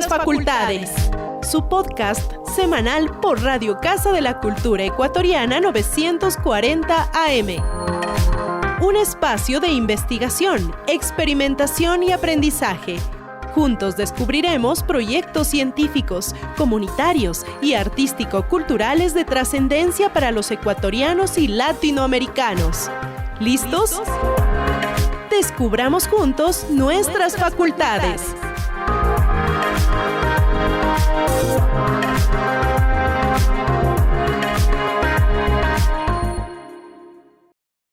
Nuestras Facultades, su podcast semanal por Radio Casa de la Cultura Ecuatoriana 940 AM. Un espacio de investigación, experimentación y aprendizaje. Juntos descubriremos proyectos científicos, comunitarios y artístico-culturales de trascendencia para los ecuatorianos y latinoamericanos. ¿Listos? Descubramos juntos nuestras facultades.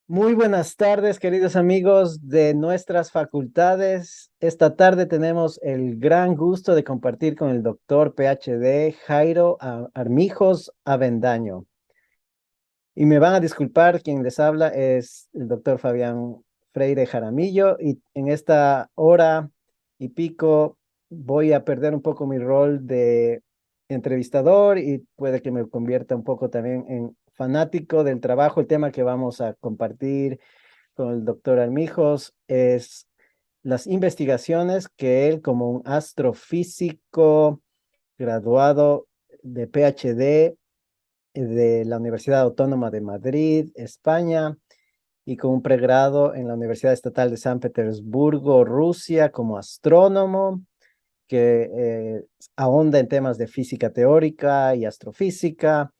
Muy buenas tardes, queridos amigos de nuestras facultades. Esta tarde tenemos el gran gusto de compartir con el doctor PhD Jairo Armijos Avendaño. Y me van a disculpar, quien les habla es el doctor Fabián Freire Jaramillo, y en esta hora y pico voy a perder un poco mi rol de entrevistador y puede que me convierta un poco también en fanático del trabajo. El tema que vamos a compartir con el doctor Armijos es las investigaciones que él, como un astrofísico graduado de PhD de la Universidad Autónoma de Madrid, España, y con un pregrado en la Universidad Estatal de San Petersburgo, Rusia, como astrónomo, que ahonda en temas de física teórica y astrofísica,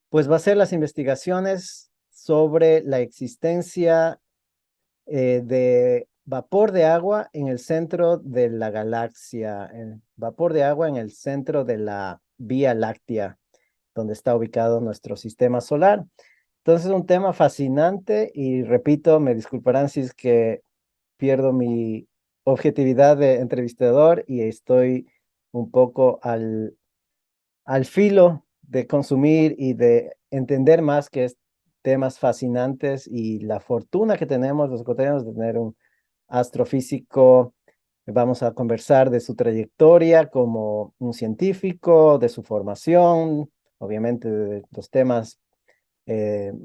pues va a hacer las investigaciones sobre la existencia de vapor de agua en el centro de la galaxia, vapor de agua en el centro de la Vía Láctea, donde está ubicado nuestro sistema solar. Entonces, un tema fascinante y repito, me disculparán si es que pierdo mi objetividad de entrevistador y estoy un poco al filo de consumir y de entender más que es temas fascinantes y la fortuna que tenemos los ecuatorianos de tener un astrofísico. Vamos a conversar de su trayectoria como un científico, de su formación, obviamente de los temas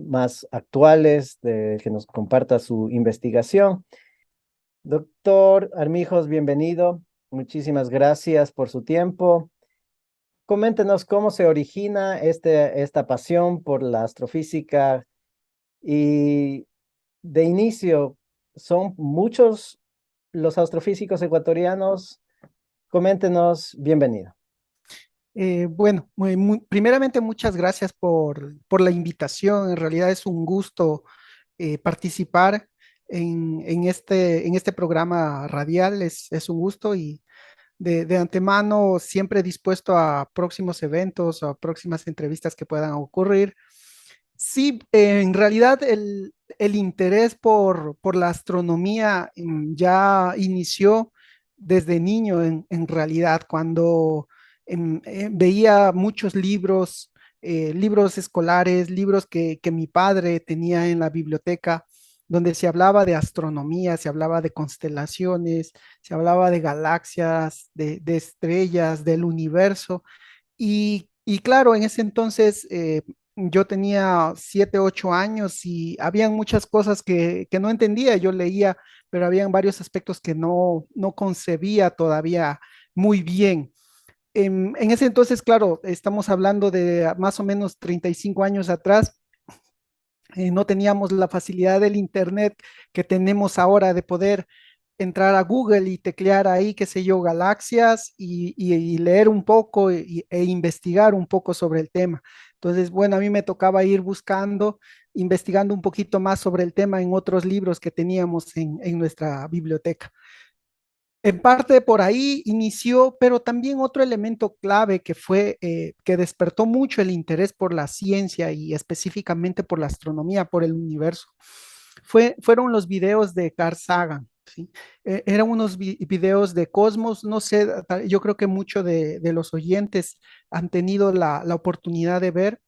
más actuales, de que nos comparta su investigación. Doctor Armijos, bienvenido. Muchísimas gracias por su tiempo. Coméntenos cómo se origina esta pasión por la astrofísica y de inicio, ¿son muchos los astrofísicos ecuatorianos? Coméntenos, bienvenido. Bueno, primeramente muchas gracias por la invitación. En realidad es un gusto participar en este programa radial. Es un gusto y de antemano siempre dispuesto a próximos eventos o a próximas entrevistas que puedan ocurrir. Sí, en realidad el interés por la astronomía ya inició desde niño, en realidad, cuando veía muchos libros, libros escolares, libros que mi padre tenía en la biblioteca, donde se hablaba de astronomía, se hablaba de constelaciones, se hablaba de galaxias, de estrellas, del universo. Y claro, en ese entonces yo tenía 7, 8 años y habían muchas cosas que no entendía. Yo leía, pero habían varios aspectos que no concebía todavía muy bien. En ese entonces, claro, estamos hablando de más o menos 35 años atrás. No teníamos la facilidad del Internet que tenemos ahora de poder entrar a Google y teclear ahí, qué sé yo, galaxias y leer un poco e investigar un poco sobre el tema. Entonces, bueno, a mí me tocaba ir buscando, investigando un poquito más sobre el tema en otros libros que teníamos en nuestra biblioteca. En parte por ahí inició, pero también otro elemento clave que fue que despertó mucho el interés por la ciencia y específicamente por la astronomía, por el universo, fueron los videos de Carl Sagan. ¿Sí? Eran unos videos de Cosmos, no sé, yo creo que muchos de los oyentes han tenido la oportunidad de ver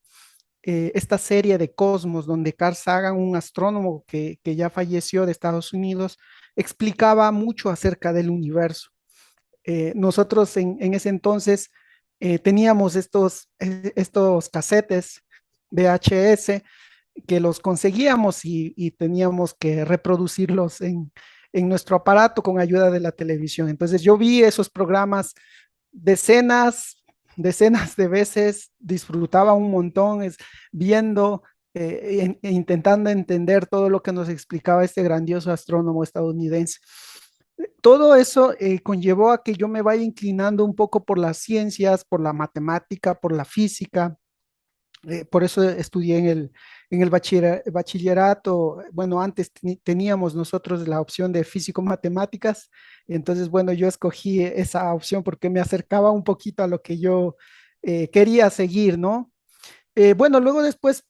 esta serie de Cosmos, donde Carl Sagan, un astrónomo que ya falleció de Estados Unidos, explicaba mucho acerca del universo. Nosotros en ese entonces teníamos estos casetes VHS que los conseguíamos y teníamos que reproducirlos en nuestro aparato con ayuda de la televisión. Entonces yo vi esos programas decenas, decenas de veces, disfrutaba un montón viendo e intentando entender todo lo que nos explicaba este grandioso astrónomo estadounidense. Todo eso conllevó a que yo me vaya inclinando un poco por las ciencias, por la matemática, por la física. Por eso estudié en el bachillerato. Bueno, antes teníamos nosotros la opción de físico-matemáticas. Entonces, bueno, yo escogí esa opción porque me acercaba un poquito a lo que yo quería seguir, ¿no? Bueno, luego después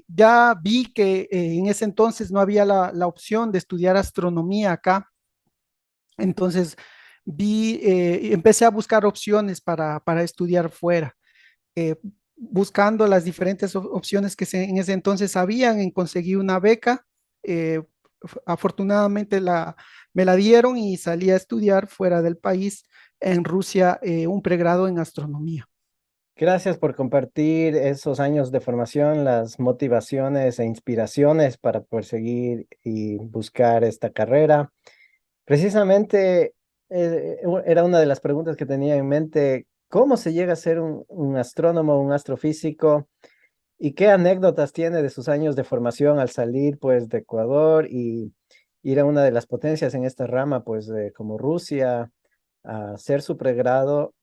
ya vi que en ese entonces no había la opción de estudiar astronomía acá. Entonces empecé a buscar opciones para estudiar fuera, eh, buscando las diferentes opciones que en ese entonces habían, conseguí una beca. eh, Afortunadamente me la dieron y salí a estudiar fuera del país, en Rusia, un pregrado en astronomía. Gracias por compartir esos años de formación, las motivaciones e inspiraciones para perseguir y buscar esta carrera. Precisamente era una de las preguntas que tenía en mente. ¿Cómo se llega a ser un astrónomo, un astrofísico? ¿Y qué anécdotas tiene de sus años de formación al salir pues de Ecuador y ir a una de las potencias en esta rama, pues como Rusia, a hacer su pregrado?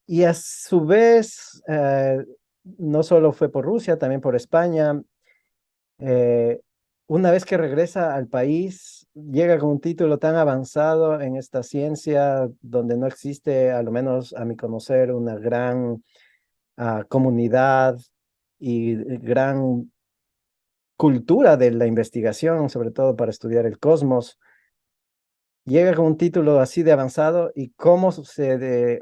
Y a su vez, no solo fue por Rusia, también por España. eh, una vez que regresa al país, llega con un título tan avanzado en esta ciencia donde no existe, a lo menos a mi conocer, una gran comunidad y gran cultura de la investigación, sobre todo para estudiar el cosmos. Llega con un título así de avanzado y cómo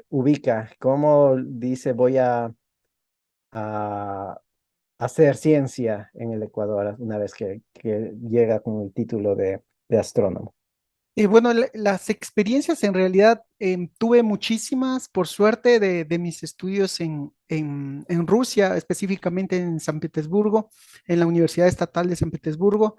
ubica, cómo dice voy a hacer ciencia en el Ecuador una vez que llega con el título de astrónomo. Y bueno, las experiencias en realidad tuve muchísimas, por suerte, de mis estudios en Rusia, específicamente en San Petersburgo, en la Universidad Estatal de San Petersburgo.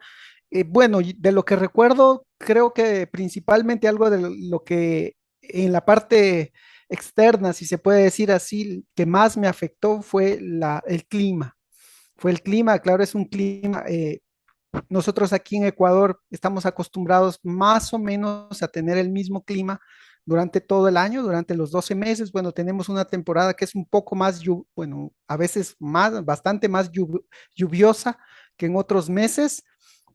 Bueno, y de lo que recuerdo, creo que principalmente algo de lo que en la parte externa, si se puede decir así, que más me afectó fue el clima. Fue el clima, claro, es un clima. Nosotros aquí en Ecuador estamos acostumbrados más o menos a tener el mismo clima durante todo el año, durante los 12 meses. Bueno, tenemos una temporada que es un poco más, bueno, a veces más, bastante más lluviosa que en otros meses,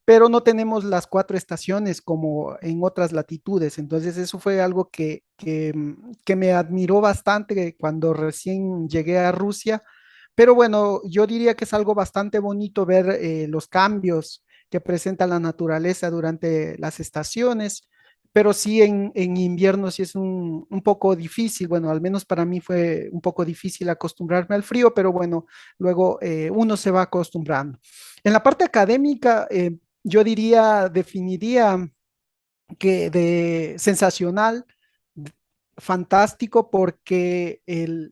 pero no tenemos las cuatro estaciones como en otras latitudes. Entonces, eso fue algo que me admiró bastante cuando recién llegué a Rusia. Pero bueno, yo diría que es algo bastante bonito ver los cambios que presenta la naturaleza durante las estaciones, pero sí en invierno sí es un poco difícil. Bueno, al menos para mí fue un poco difícil acostumbrarme al frío, pero bueno, luego uno se va acostumbrando. En la parte académica, yo diría, definiría que de sensacional, fantástico, porque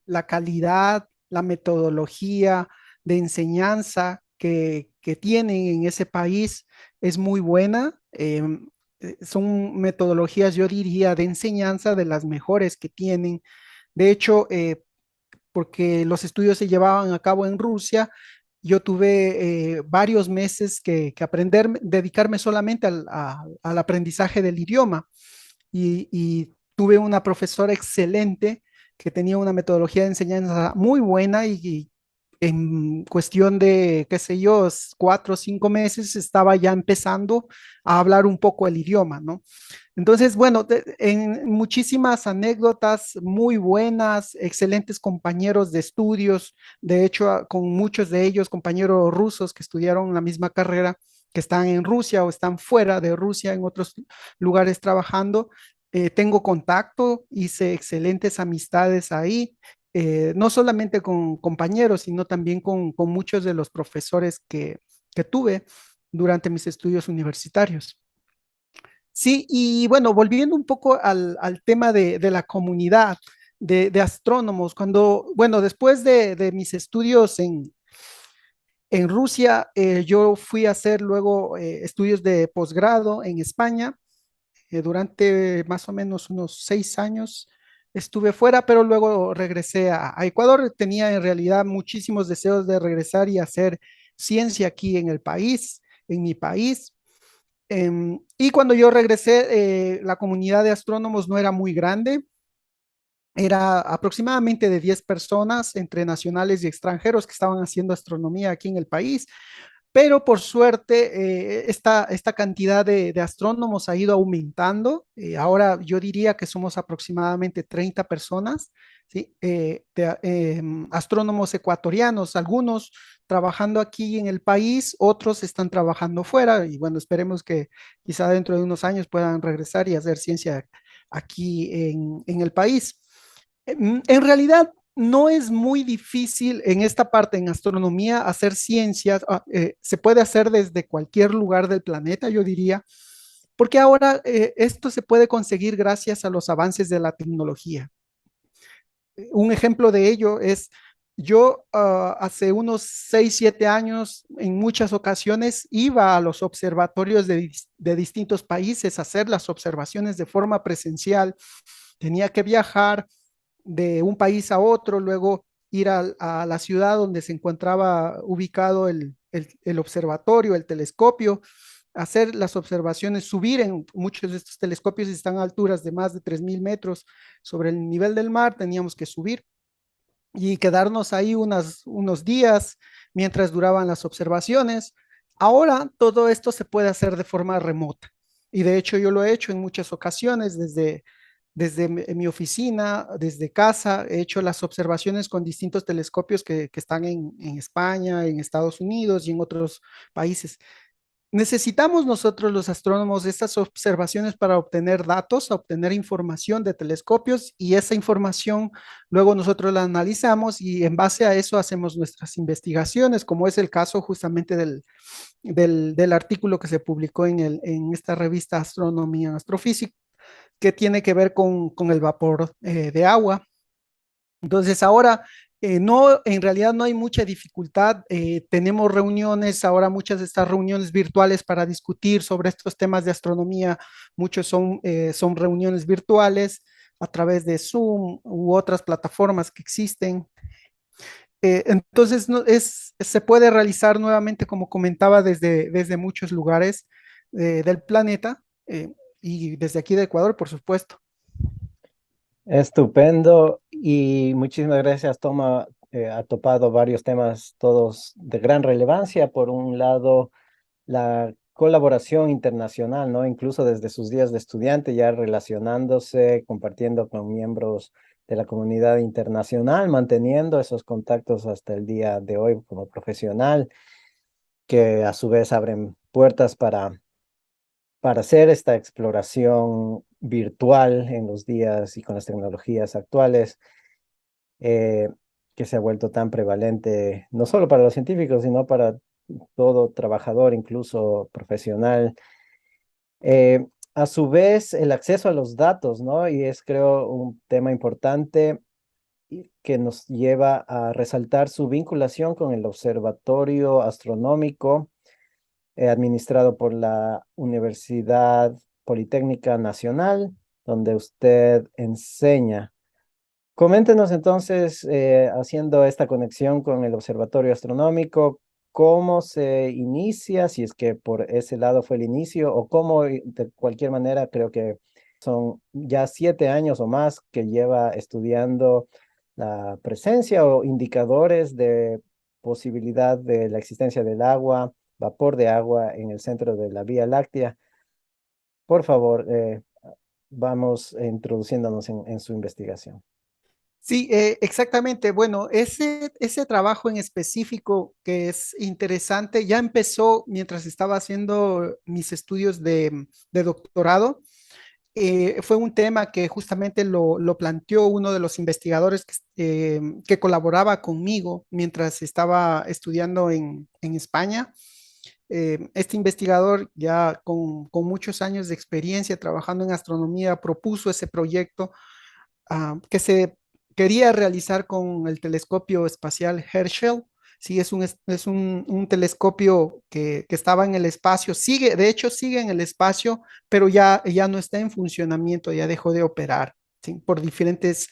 la calidad, la metodología de enseñanza que tienen en ese país es muy buena. Son metodologías, yo diría, de enseñanza de las mejores que tienen. De hecho, porque los estudios se llevaban a cabo en Rusia, yo tuve varios meses que aprender, dedicarme solamente al aprendizaje del idioma y tuve una profesora excelente que tenía una metodología de enseñanza muy buena y en cuestión de, qué sé yo, 4 o 5 meses estaba ya empezando a hablar un poco el idioma, ¿no? Entonces, bueno, en muchísimas anécdotas muy buenas, excelentes compañeros de estudios, de hecho, con muchos de ellos, compañeros rusos que estudiaron la misma carrera, que están en Rusia o están fuera de Rusia en otros lugares trabajando. Tengo contacto, hice excelentes amistades ahí, no solamente con compañeros, sino también con muchos de los profesores que tuve durante mis estudios universitarios. Sí, y bueno, volviendo un poco al tema de la comunidad de astrónomos, bueno, después de mis estudios en Rusia, yo fui a hacer luego estudios de posgrado en España durante más o menos unos 6 años. estuve fuera, pero luego regresé a Ecuador. Tenía en realidad muchísimos deseos de regresar y hacer ciencia aquí en el país, en mi país. Y cuando yo regresé, la comunidad de astrónomos no era muy grande, era aproximadamente de 10 personas, entre nacionales y extranjeros, que estaban haciendo astronomía aquí en el país. Pero por suerte, esta cantidad de astrónomos ha ido aumentando. Ahora yo diría que somos aproximadamente 30 personas, ¿sí? Astrónomos ecuatorianos, algunos trabajando aquí en el país, otros están trabajando fuera y bueno, esperemos que quizá dentro de unos años puedan regresar y hacer ciencia aquí en el país. En realidad, no es muy difícil en esta parte, en astronomía, hacer ciencias. Se puede hacer desde cualquier lugar del planeta, yo diría, porque ahora esto se puede conseguir gracias a los avances de la tecnología. Un ejemplo de ello es, yo hace unos 6 7 años, en muchas ocasiones, iba a los observatorios de distintos países a hacer las observaciones de forma presencial. Tenía que viajar de un país a otro, luego ir a la ciudad donde se encontraba ubicado el observatorio, el telescopio, hacer las observaciones, subir en muchos de estos telescopios están a alturas de más de 3.000 metros sobre el nivel del mar, teníamos que subir y quedarnos ahí unos días mientras duraban las observaciones. Ahora todo esto se puede hacer de forma remota y de hecho yo lo he hecho en muchas ocasiones desde mi oficina, desde casa, he hecho las observaciones con distintos telescopios que están en España, en Estados Unidos y en otros países. Necesitamos nosotros los astrónomos estas observaciones para obtener datos, obtener información de telescopios y esa información luego nosotros la analizamos y en base a eso hacemos nuestras investigaciones, como es el caso justamente del artículo que se publicó en esta revista Astronomy and Astrophysics, que tiene que ver con el vapor de agua. Entonces ahora no, en realidad no hay mucha dificultad. Tenemos reuniones, ahora muchas de estas reuniones virtuales para discutir sobre estos temas de astronomía, muchos son reuniones virtuales a través de Zoom u otras plataformas que existen. Entonces se puede realizar nuevamente, como comentaba, desde muchos lugares del planeta y desde aquí de Ecuador, por supuesto. Estupendo y muchísimas gracias, Toma. Ha topado varios temas, todos de gran relevancia. Por un lado, la colaboración internacional, ¿no? Incluso desde sus días de estudiante, ya relacionándose, compartiendo con miembros de la comunidad internacional, manteniendo esos contactos hasta el día de hoy como profesional, que a su vez abren puertas para hacer esta exploración virtual en los días y con las tecnologías actuales, eh, que se ha vuelto tan prevalente, no solo para los científicos, sino para todo trabajador, incluso profesional. A su vez, el acceso a los datos, ¿no? Y es, creo, un tema importante y que nos lleva a resaltar su vinculación con el Observatorio Astronómico administrado por la Universidad Politécnica Nacional, donde usted enseña. Coméntenos entonces, haciendo esta conexión con el Observatorio Astronómico, cómo se inicia, si es que por ese lado fue el inicio, o cómo de cualquier manera, creo que son ya 7 años o más que lleva estudiando la presencia o indicadores de posibilidad de la existencia del agua, vapor de agua en el centro de la Vía Láctea. Por favor, vamos introduciéndonos en su investigación. Sí, exactamente. Bueno, ese trabajo en específico que es interesante ya empezó mientras estaba haciendo mis estudios de doctorado. Fue un tema que justamente lo planteó uno de los investigadores que colaboraba conmigo mientras estaba estudiando en España. Este investigador, ya con muchos años de experiencia trabajando en astronomía, propuso ese proyecto que se quería realizar con el telescopio espacial Herschel. Sí, es un telescopio que estaba en el espacio, de hecho sigue en el espacio, pero ya no está en funcionamiento, ya dejó de operar. ¿sí? Por diferentes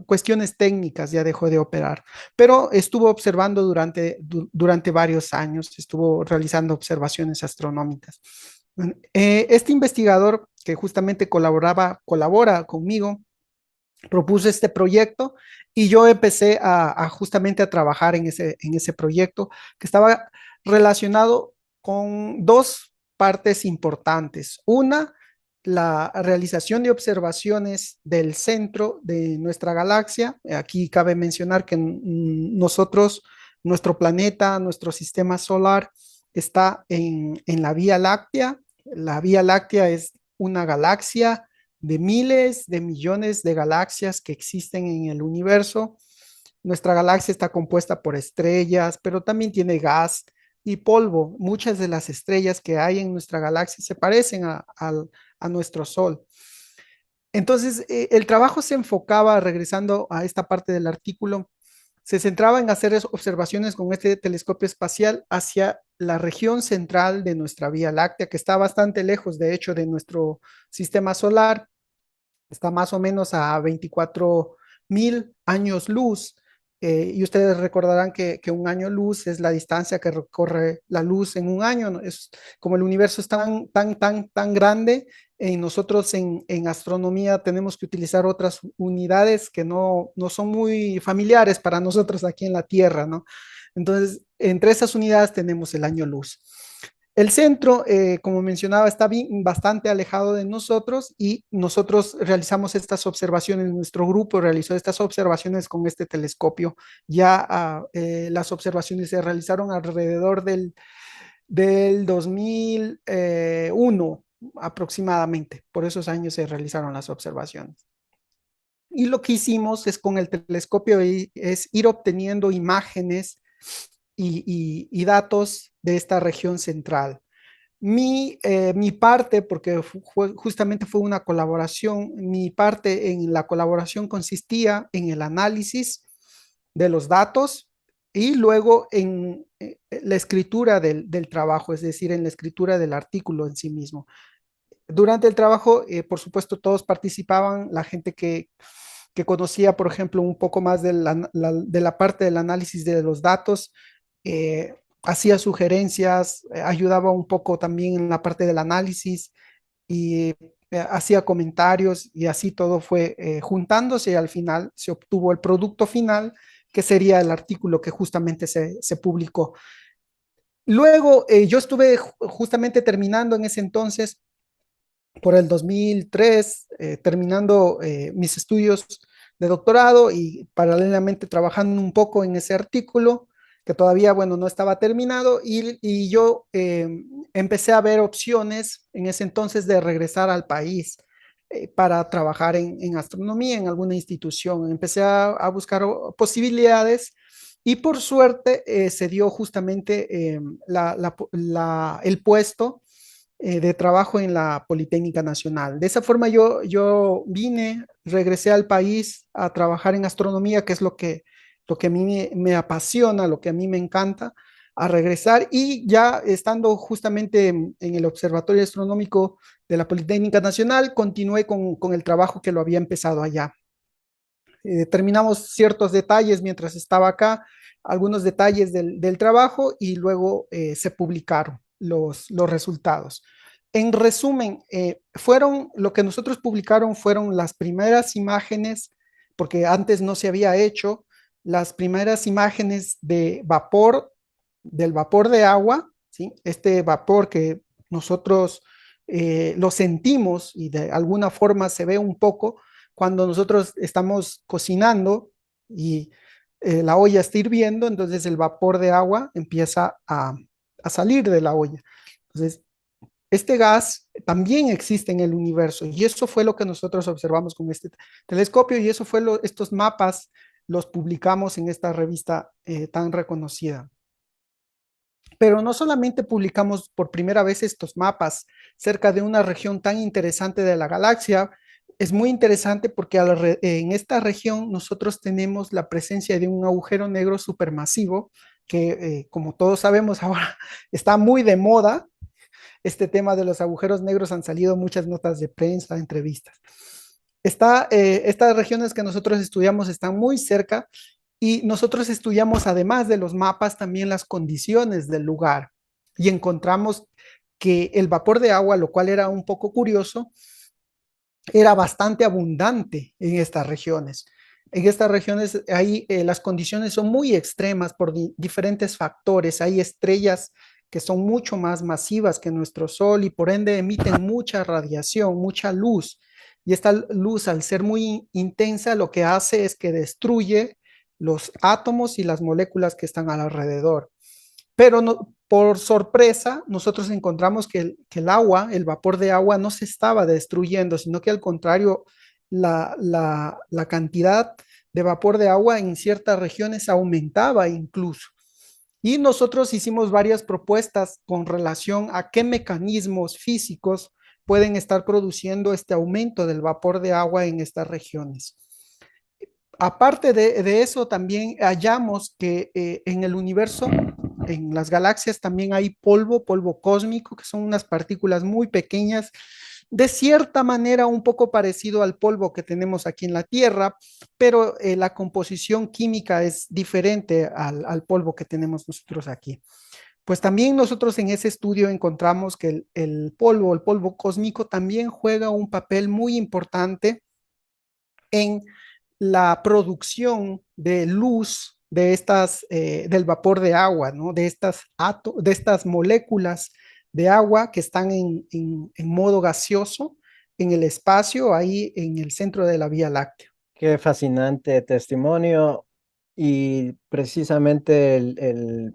cuestiones técnicas ya dejó de operar, pero estuvo observando durante varios años, estuvo realizando observaciones astronómicas. Este investigador que justamente colabora conmigo, propuso este proyecto y yo empecé justamente a trabajar en ese proyecto que estaba relacionado con dos partes importantes. Una, la realización de observaciones del centro de nuestra galaxia. Aquí cabe mencionar que nosotros, nuestro planeta, nuestro sistema solar está en la Vía Láctea. La Vía Láctea es una galaxia de miles de millones de galaxias que existen en el universo. Nuestra galaxia está compuesta por estrellas, pero también tiene gas y polvo. Muchas de las estrellas que hay en nuestra galaxia se parecen a nuestro Sol. Entonces, el trabajo se enfocaba, regresando a esta parte del artículo, se centraba en hacer observaciones con este telescopio espacial hacia la región central de nuestra Vía Láctea, que está bastante lejos, de hecho, de nuestro sistema solar. Está más o menos a 24.000 años luz. Y ustedes recordarán que un año luz es la distancia que recorre la luz en un año, ¿no? Es, como el universo es tan grande, nosotros en astronomía tenemos que utilizar otras unidades que no son muy familiares para nosotros aquí en la Tierra, ¿no? Entonces, entre esas unidades tenemos el año luz. El centro, como mencionaba, está bastante alejado de nosotros y nosotros realizamos estas observaciones, nuestro grupo realizó estas observaciones con este telescopio. Ya las observaciones se realizaron alrededor del 2001 aproximadamente. Por esos años se realizaron las observaciones. Y lo que hicimos es con el telescopio es ir obteniendo imágenes y datos de esta región central. Mi parte, porque justamente fue una colaboración, mi parte en la colaboración consistía en el análisis de los datos y luego en la escritura del trabajo, es decir, en la escritura del artículo en sí mismo. Durante el trabajo, por supuesto, todos participaban, la gente que conocía, por ejemplo, un poco más de la parte del análisis de los datos, hacía sugerencias, ayudaba un poco también en la parte del análisis y hacía comentarios y así todo fue juntándose y al final se obtuvo el producto final, que sería el artículo que justamente se publicó. Luego, yo estuve justamente terminando en ese entonces, por el 2003, terminando mis estudios de doctorado y paralelamente trabajando un poco en ese artículo que todavía, bueno, no estaba terminado y yo empecé a ver opciones en ese entonces de regresar al país para trabajar en astronomía en alguna institución. Empecé a buscar posibilidades y por suerte se dio justamente el puesto de trabajo en la Politécnica Nacional. De esa forma yo vine, regresé al país a trabajar en astronomía, que es lo que a mí me apasiona, lo que a mí me encanta, a regresar y ya estando justamente en el Observatorio Astronómico de la Politécnica Nacional, continué con el trabajo que lo había empezado allá. Terminamos ciertos detalles mientras estaba acá, algunos detalles del trabajo y luego se publicaron los resultados. En resumen, lo que nosotros publicaron fueron las primeras imágenes, porque antes no se había hecho, las primeras imágenes de vapor, del vapor de agua, ¿sí? Este vapor que nosotros lo sentimos y de alguna forma se ve un poco cuando nosotros estamos cocinando y la olla está hirviendo, entonces el vapor de agua empieza a salir de la olla. Entonces, este gas también existe en el universo y eso fue lo que nosotros observamos con este telescopio y eso fue estos mapas los publicamos en esta revista tan reconocida. Pero no solamente publicamos por primera vez estos mapas cerca de una región tan interesante de la galaxia, es muy interesante porque en esta región nosotros tenemos la presencia de un agujero negro supermasivo que, como todos sabemos, ahora está muy de moda. Este tema de los agujeros negros han salido muchas notas de prensa, entrevistas. Estas regiones que nosotros estudiamos están muy cerca y nosotros estudiamos, además de los mapas, también las condiciones del lugar y encontramos que el vapor de agua, lo cual era un poco curioso, era bastante abundante en estas regiones. En estas regiones las condiciones son muy extremas por diferentes factores. Hay estrellas que son mucho más masivas que nuestro Sol y por ende emiten mucha radiación, mucha luz. Y esta luz, al ser muy intensa, lo que hace es que destruye los átomos y las moléculas que están alrededor. Pero no, por sorpresa, nosotros encontramos que el agua, el vapor de agua, no se estaba destruyendo, sino que al contrario, la cantidad de vapor de agua en ciertas regiones aumentaba incluso. Y nosotros hicimos varias propuestas con relación a qué mecanismos físicos pueden estar produciendo este aumento del vapor de agua en estas regiones. Aparte de eso, también hallamos que en el universo, en las galaxias, también hay polvo cósmico, que son unas partículas muy pequeñas, de cierta manera un poco parecido al polvo que tenemos aquí en la Tierra, pero la composición química es diferente al polvo que tenemos nosotros aquí. Pues también nosotros en ese estudio encontramos que el polvo cósmico, también juega un papel muy importante en la producción de luz del vapor de agua, ¿no? De estas moléculas de agua que están en modo gaseoso en el espacio, ahí en el centro de la Vía Láctea. Qué fascinante testimonio y precisamente el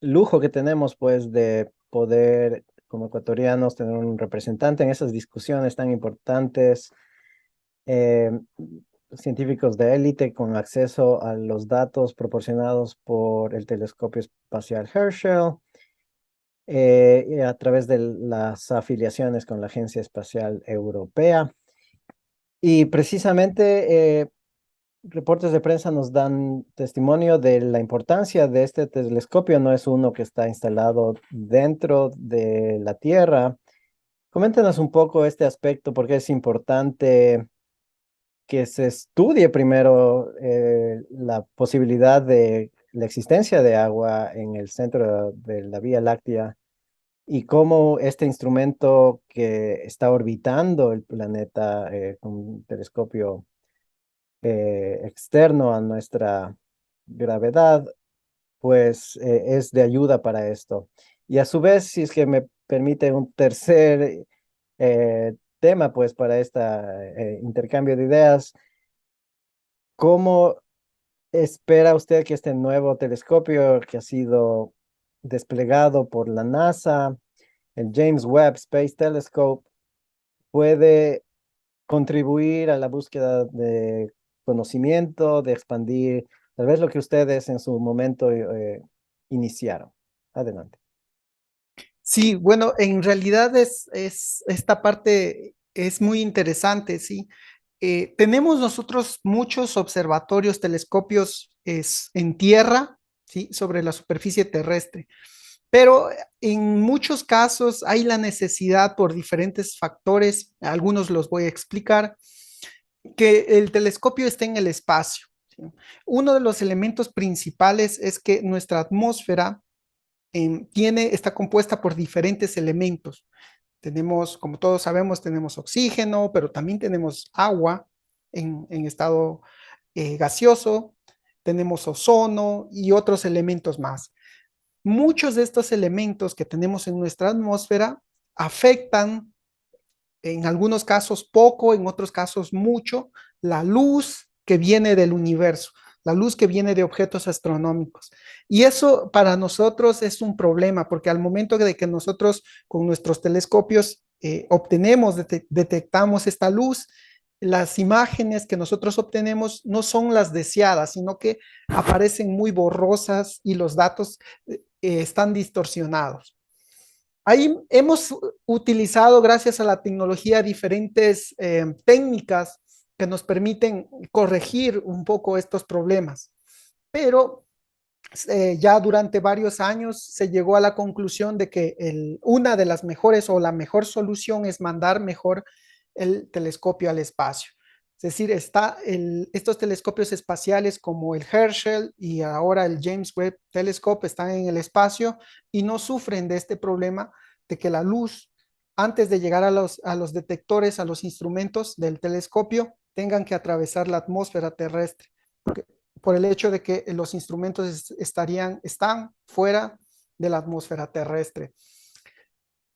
lujo que tenemos pues de poder como ecuatorianos tener un representante en esas discusiones tan importantes, eh, científicos de élite con acceso a los datos proporcionados por el telescopio espacial Herschel, y a través de las afiliaciones con la Agencia Espacial Europea. Y precisamente reportes de prensa nos dan testimonio de la importancia de este telescopio. No es uno que está instalado dentro de la Tierra. Coméntenos un poco este aspecto, porque es importante que se estudie primero la posibilidad de la existencia de agua en el centro de la Vía Láctea y cómo este instrumento que está orbitando el planeta con un telescopio externo a nuestra gravedad, pues es de ayuda para esto. Y a su vez, si es que me permite un tercer tema, pues para este intercambio de ideas, ¿cómo espera usted que este nuevo telescopio que ha sido desplegado por la NASA, el James Webb Space Telescope, puede contribuir a la búsqueda de conocimiento, de expandir tal vez lo que ustedes en su momento iniciaron? Adelante. Sí, bueno, en realidad esta parte es muy interesante, sí. Tenemos nosotros muchos observatorios, telescopios en tierra, ¿sí? Sobre la superficie terrestre, pero en muchos casos hay la necesidad por diferentes factores, algunos los voy a explicar, que el telescopio esté en el espacio, ¿sí? Uno de los elementos principales es que nuestra atmósfera está compuesta por diferentes elementos. Tenemos, como todos sabemos, tenemos oxígeno, pero también tenemos agua en estado gaseoso, tenemos ozono y otros elementos más. Muchos de estos elementos que tenemos en nuestra atmósfera afectan, en algunos casos poco, en otros casos mucho, la luz que viene del universo, la luz que viene de objetos astronómicos. Y eso para nosotros es un problema, porque al momento de que nosotros con nuestros telescopios detectamos esta luz, las imágenes que nosotros obtenemos no son las deseadas, sino que aparecen muy borrosas y los datos están distorsionados. Ahí hemos utilizado, gracias a la tecnología, diferentes técnicas que nos permiten corregir un poco estos problemas. Pero ya durante varios años se llegó a la conclusión de que una de las mejores o la mejor solución es mandar mejor el telescopio al espacio. Es decir, estos telescopios espaciales como el Herschel y ahora el James Webb Telescope están en el espacio y no sufren de este problema de que la luz, antes de llegar a los detectores, a los instrumentos del telescopio, tengan que atravesar la atmósfera terrestre, por el hecho de que los instrumentos están fuera de la atmósfera terrestre.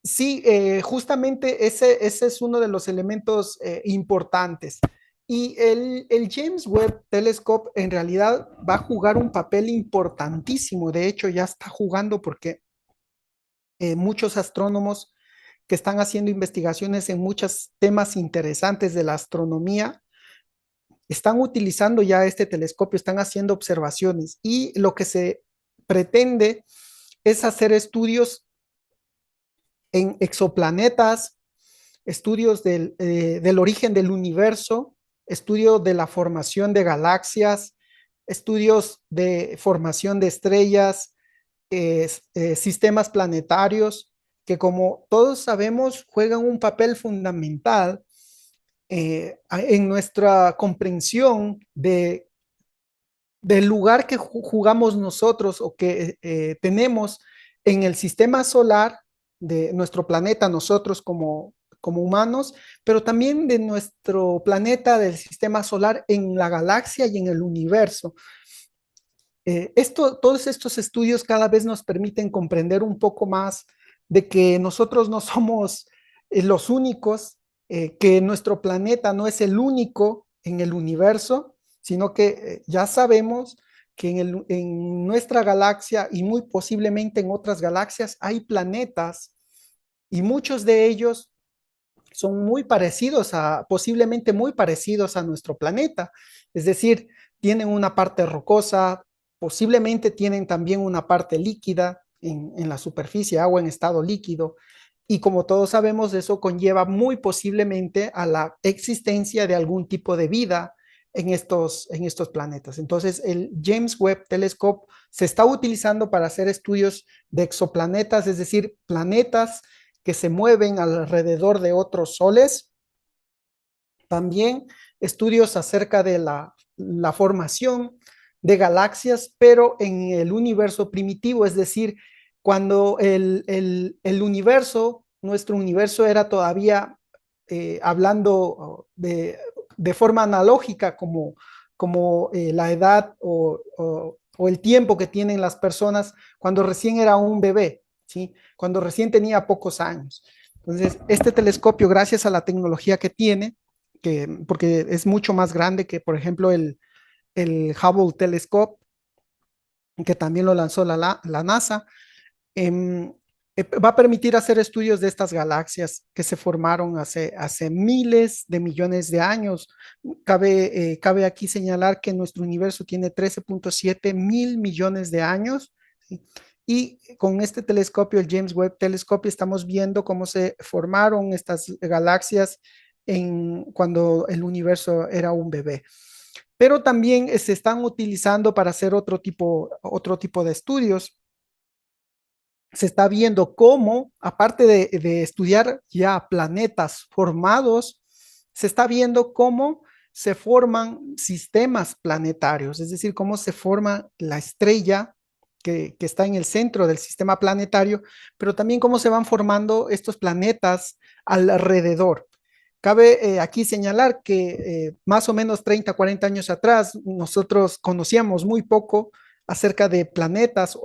Sí, justamente ese es uno de los elementos importantes. Y el James Webb Telescope en realidad va a jugar un papel importantísimo. De hecho, ya está jugando porque muchos astrónomos que están haciendo investigaciones en muchos temas interesantes de la astronomía están utilizando ya este telescopio, están haciendo observaciones y lo que se pretende es hacer estudios en exoplanetas, estudios del origen del universo, estudio de la formación de galaxias, estudios de formación de estrellas, sistemas planetarios, que como todos sabemos juegan un papel fundamental en nuestra comprensión del lugar que jugamos nosotros o que tenemos en el sistema solar de nuestro planeta, nosotros como humanos, pero también de nuestro planeta, del sistema solar en la galaxia y en el universo. Todos estos estudios cada vez nos permiten comprender un poco más de que nosotros no somos los únicos, que nuestro planeta no es el único en el universo, sino que ya sabemos que en nuestra galaxia y muy posiblemente en otras galaxias hay planetas y muchos de ellos son posiblemente muy parecidos a nuestro planeta. Es decir, tienen una parte rocosa, posiblemente tienen también una parte líquida en la superficie, agua en estado líquido. Y como todos sabemos, eso conlleva muy posiblemente a la existencia de algún tipo de vida en estos planetas. Entonces, el James Webb Telescope se está utilizando para hacer estudios de exoplanetas, es decir, planetas que se mueven alrededor de otros soles. También estudios acerca de la formación de galaxias, pero en el universo primitivo, es decir, cuando el universo, nuestro universo era todavía, hablando de forma analógica, como la edad o el tiempo que tienen las personas cuando recién era un bebé, ¿sí? Cuando recién tenía pocos años. Entonces, este telescopio, gracias a la tecnología que tiene, porque es mucho más grande que, por ejemplo, el Hubble Telescope, que también lo lanzó la NASA, va a permitir hacer estudios de estas galaxias que se formaron hace miles de millones de años. Cabe aquí señalar que nuestro universo tiene 13.7 mil millones de años, ¿sí? Y con este telescopio, el James Webb Telescope, estamos viendo cómo se formaron estas galaxias cuando el universo era un bebé. Pero también se están utilizando para hacer otro tipo de estudios. Se está viendo cómo, aparte de estudiar ya planetas formados, se está viendo cómo se forman sistemas planetarios, es decir, cómo se forma la estrella que está en el centro del sistema planetario, pero también cómo se van formando estos planetas alrededor. Cabe aquí señalar que más o menos 30, 40 años atrás nosotros conocíamos muy poco acerca de planetas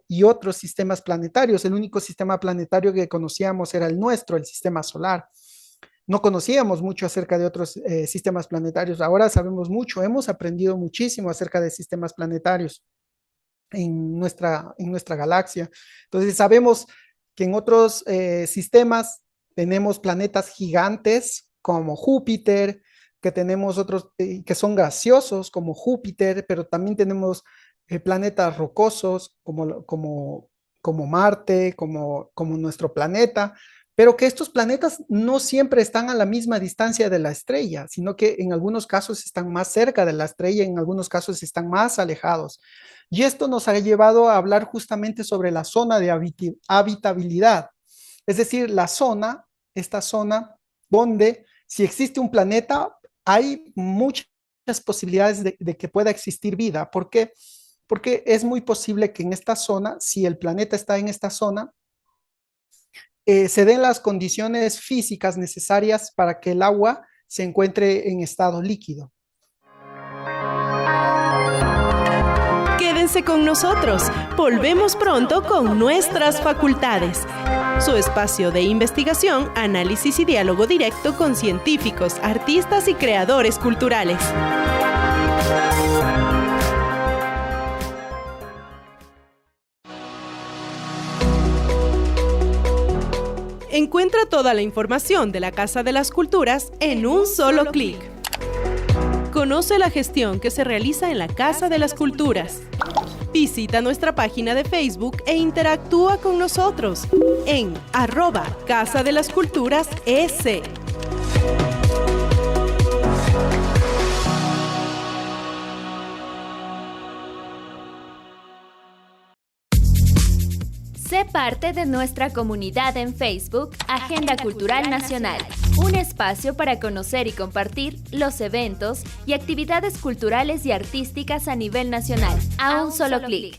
y otros sistemas planetarios. El único sistema planetario que conocíamos era el nuestro, el sistema solar. No conocíamos mucho acerca de otros sistemas planetarios. Ahora sabemos mucho, hemos aprendido muchísimo acerca de sistemas planetarios en nuestra galaxia. Entonces sabemos que en otros sistemas tenemos planetas gigantes como Júpiter, que tenemos otros que son gaseosos como Júpiter, pero también tenemos planetas rocosos como Marte, como nuestro planeta, pero que estos planetas no siempre están a la misma distancia de la estrella, sino que en algunos casos están más cerca de la estrella, en algunos casos están más alejados. Y esto nos ha llevado a hablar justamente sobre la zona de habitabilidad, es decir, esta zona donde si existe un planeta, hay muchas posibilidades de que pueda existir vida. ¿Por qué? Porque es muy posible que en esta zona, si el planeta está en esta zona, se den las condiciones físicas necesarias para que el agua se encuentre en estado líquido. Quédense con nosotros. Volvemos pronto con Nuestras Facultades, su espacio de investigación, análisis y diálogo directo con científicos, artistas y creadores culturales. Encuentra toda la información de la Casa de las Culturas en un solo clic. Conoce la gestión que se realiza en la Casa de las Culturas. Visita nuestra página de Facebook e interactúa con nosotros en @Casa de las Culturas EC. Sé parte de nuestra comunidad en Facebook, Agenda Cultural Nacional, un espacio para conocer y compartir los eventos y actividades culturales y artísticas a nivel nacional, a un solo clic.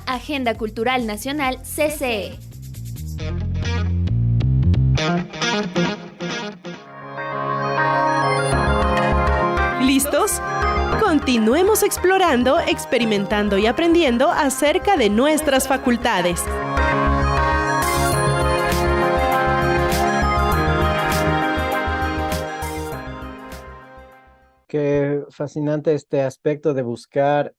@Agenda Cultural Nacional CCE. ¿Listos? Continuemos explorando, experimentando y aprendiendo acerca de nuestras facultades. Qué fascinante este aspecto de buscar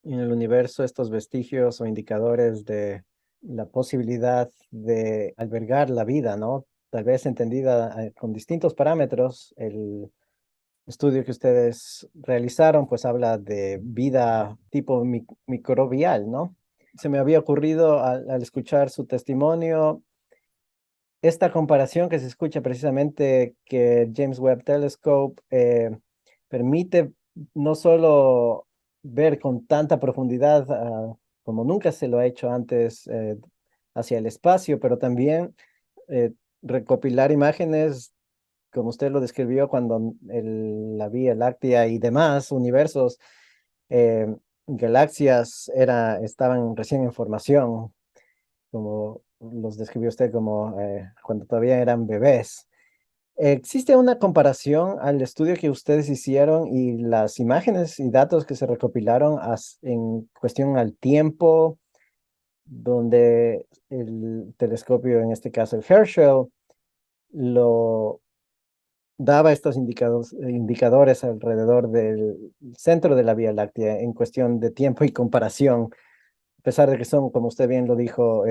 en el universo estos vestigios o indicadores de la posibilidad de albergar la vida, ¿no? Tal vez entendida con distintos parámetros. El estudio que ustedes realizaron, pues habla de vida tipo microbial, ¿no? Se me había ocurrido al escuchar su testimonio, esta comparación que se escucha precisamente que James Webb Telescope permite no solo ver con tanta profundidad como nunca se lo ha hecho antes hacia el espacio, pero también recopilar imágenes, como usted lo describió, cuando la Vía Láctea y demás universos, galaxias estaban recién en formación, como los describió usted como cuando todavía eran bebés. ¿Existe una comparación al estudio que ustedes hicieron y las imágenes y datos que se recopilaron en cuestión al tiempo, donde el telescopio, en este caso el Herschel, lo daba estos indicadores alrededor del centro de la Vía Láctea en cuestión de tiempo y comparación, a pesar de que son, como usted bien lo dijo,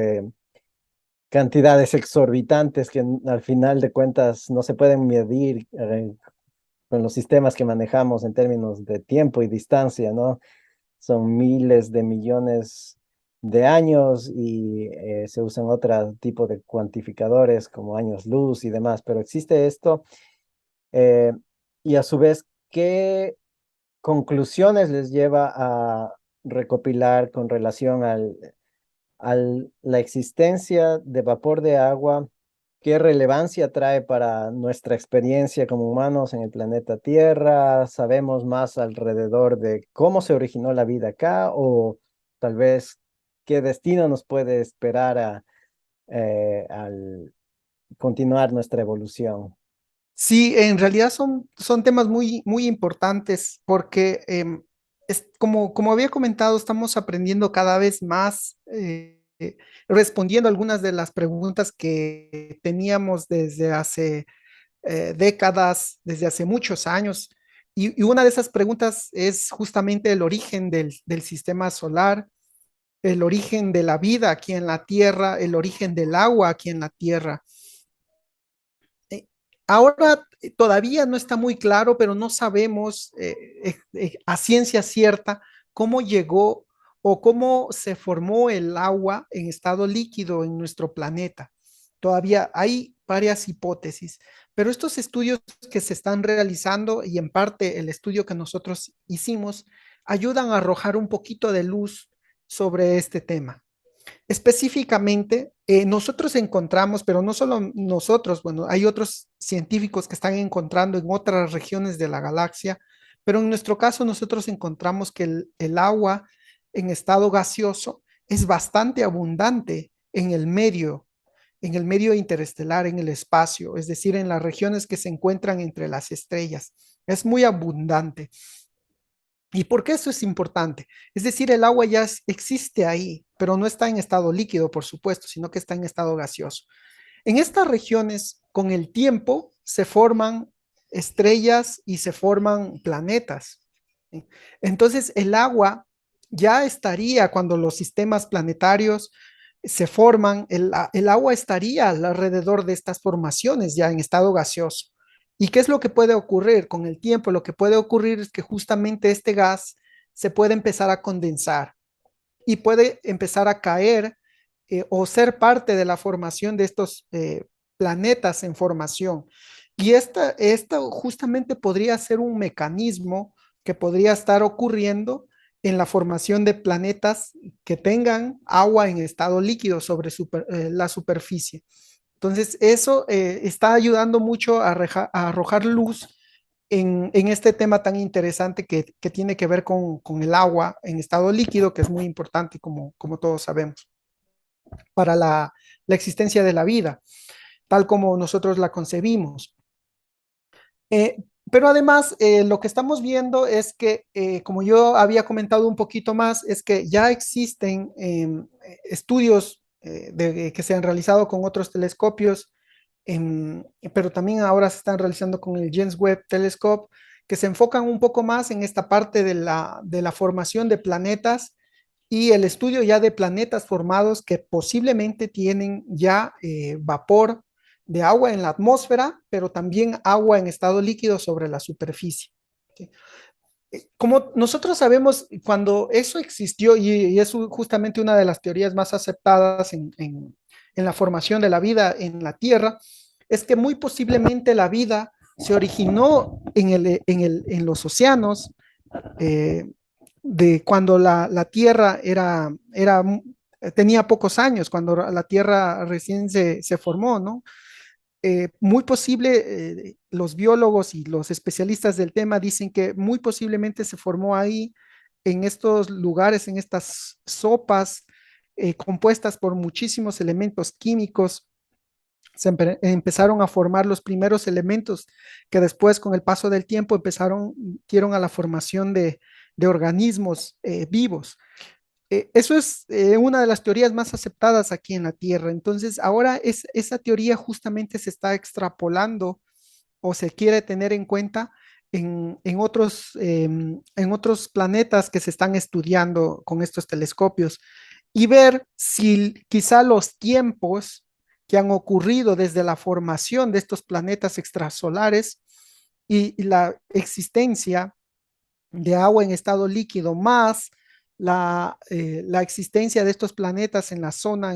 cantidades exorbitantes que al final de cuentas no se pueden medir con los sistemas que manejamos en términos de tiempo y distancia, ¿no? Son miles de millones de años y se usan otro tipo de cuantificadores como años luz y demás, pero existe esto. Y a su vez, ¿qué conclusiones les lleva a recopilar con relación a la existencia de vapor de agua? ¿Qué relevancia trae para nuestra experiencia como humanos en el planeta Tierra? ¿Sabemos más alrededor de cómo se originó la vida acá? O tal vez qué destino nos puede esperar al continuar nuestra evolución. Sí, en realidad son temas muy importantes porque como había comentado, estamos aprendiendo cada vez más, respondiendo algunas de las preguntas que teníamos desde hace décadas, desde hace muchos años. Y una de esas preguntas es justamente el origen del sistema solar, el origen de la vida aquí en la Tierra, el origen del agua aquí en la Tierra. Ahora todavía no está muy claro, pero no sabemos a ciencia cierta cómo llegó o cómo se formó el agua en estado líquido en nuestro planeta. Todavía hay varias hipótesis, pero estos estudios que se están realizando y en parte el estudio que nosotros hicimos ayudan a arrojar un poquito de luz sobre este tema. Específicamente, Nosotros encontramos, pero no solo nosotros, bueno, hay otros científicos que están encontrando en otras regiones de la galaxia, pero en nuestro caso nosotros encontramos que el agua en estado gaseoso es bastante abundante en el medio interestelar, en el espacio, es decir, en las regiones que se encuentran entre las estrellas. Es muy abundante. ¿Y por qué eso es importante? Es decir, el agua ya existe ahí, pero no está en estado líquido, por supuesto, sino que está en estado gaseoso. En estas regiones, con el tiempo, se forman estrellas y se forman planetas. ¿Sí? Entonces, el agua ya estaría cuando los sistemas planetarios se forman, el agua estaría alrededor de estas formaciones ya en estado gaseoso. ¿Y qué es lo que puede ocurrir con el tiempo? Lo que puede ocurrir es que justamente este gas se puede empezar a condensar y puede empezar a caer o ser parte de la formación de estos planetas en formación. Y esto justamente podría ser un mecanismo que podría estar ocurriendo en la formación de planetas que tengan agua en estado líquido sobre la superficie. Entonces, eso está ayudando mucho a arrojar luz en este tema tan interesante que tiene que ver con el agua en estado líquido, que es muy importante, como todos sabemos, para la existencia de la vida, tal como nosotros la concebimos. Pero además, lo que estamos viendo es que, como yo había comentado un poquito más, es que ya existen estudios que se han realizado con otros telescopios, pero también ahora se están realizando con el James Webb Telescope, que se enfocan un poco más en esta parte de la formación de planetas y el estudio ya de planetas formados que posiblemente tienen ya vapor de agua en la atmósfera, pero también agua en estado líquido sobre la superficie. ¿Sí? Como nosotros sabemos, cuando eso existió, y es justamente una de las teorías más aceptadas en la formación de la vida en la Tierra, es que muy posiblemente la vida se originó en los océanos, de cuando la Tierra tenía pocos años, cuando la Tierra recién se formó, ¿no? Muy posible, los biólogos y los especialistas del tema dicen que muy posiblemente se formó ahí, en estos lugares, en estas sopas compuestas por muchísimos elementos químicos. Empezaron a formar los primeros elementos que después, con el paso del tiempo, dieron a la formación de organismos vivos. Eso es una de las teorías más aceptadas aquí en la Tierra. Entonces, ahora esa teoría justamente se está extrapolando o se quiere tener en cuenta en otros planetas que se están estudiando con estos telescopios y ver si quizá los tiempos que han ocurrido desde la formación de estos planetas extrasolares y la existencia de agua en estado líquido más la existencia de estos planetas en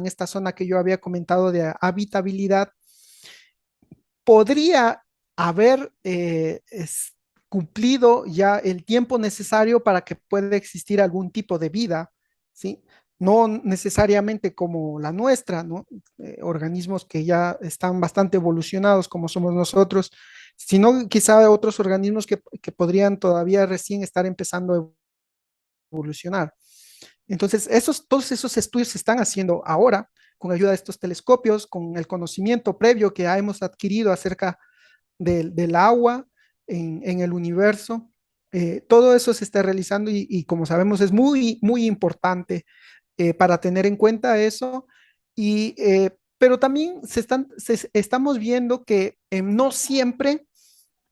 esta zona que yo había comentado de habitabilidad, podría haber cumplido ya el tiempo necesario para que pueda existir algún tipo de vida, ¿sí? No necesariamente como la nuestra, ¿no? Organismos que ya están bastante evolucionados como somos nosotros, sino quizá otros organismos que podrían todavía recién estar empezando a evolucionar. Entonces, todos esos estudios se están haciendo ahora con ayuda de estos telescopios, con el conocimiento previo que ya hemos adquirido acerca del agua en el universo. Todo eso se está realizando y como sabemos es muy, muy importante para tener en cuenta eso. Pero también estamos viendo que no siempre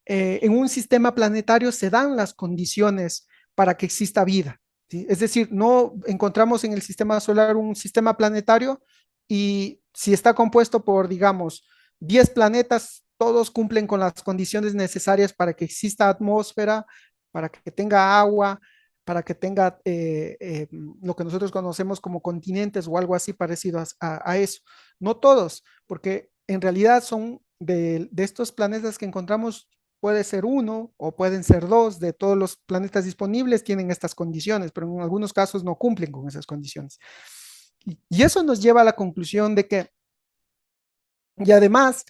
en un sistema planetario se dan las condiciones para que exista vida. ¿Sí? Es decir, no encontramos en el sistema solar un sistema planetario y si está compuesto por, digamos, 10 planetas, todos cumplen con las condiciones necesarias para que exista atmósfera, para que tenga agua, para que tenga lo que nosotros conocemos como continentes o algo así parecido a eso. No todos, porque en realidad son de estos planetas que encontramos, puede ser uno o pueden ser dos de todos los planetas disponibles, tienen estas condiciones, pero en algunos casos no cumplen con esas condiciones. Y eso nos lleva a la conclusión de que, y además,